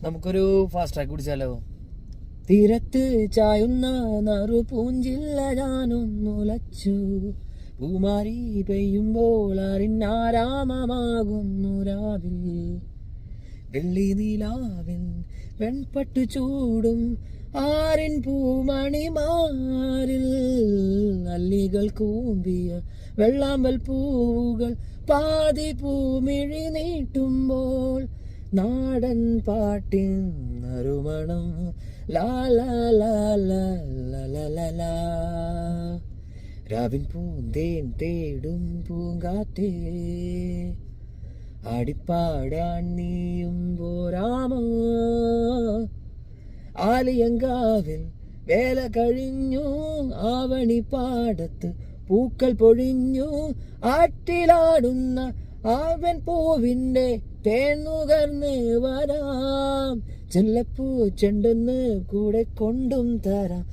നമുക്കൊരു fast track കുടിച്ചാലോ? തീരത്ത് ചായുന്ന നറുപൂഞ്ചില്ല ഞാനൊന്നുലച്ചു, പൂമാരി പെയ്യുമ്പോൾ അറിഞ്ഞാരാമമാകുന്നു രാവിൽ, വെള്ളി നീലാവിൻ വെൺപട്ടു ചൂടും ആരിൻ പൂമണിമാരിൽ, അല്ലികൾ കൂമ്പിയ വെള്ളാമ്പൽ പൂവുകൾ പാതി പൂമിഴി നീട്ടുമ്പോൾ, നാടൻ പാട്ടിൻ നറുമണം ലാ രാവിൻ പൂന്തേൻ തേടും പൂങ്കാറ്റേ, ആടിപ്പാടാൻ നീയും പോരാമോ, ആലിയങ്കാവിൽ വേല കഴിഞ്ഞു, ആവണിപ്പാടത്ത് പൂക്കൾ പൊഴിഞ്ഞു, ആറ്റിലാടുന്ന ആവൻ പൂവിൻ്റെ തേന്നുകർന്ന് വരാം, ചെല്ലപ്പൂ ചെണ്ടെന്ന് കൂടെ കൊണ്ടും തരാം.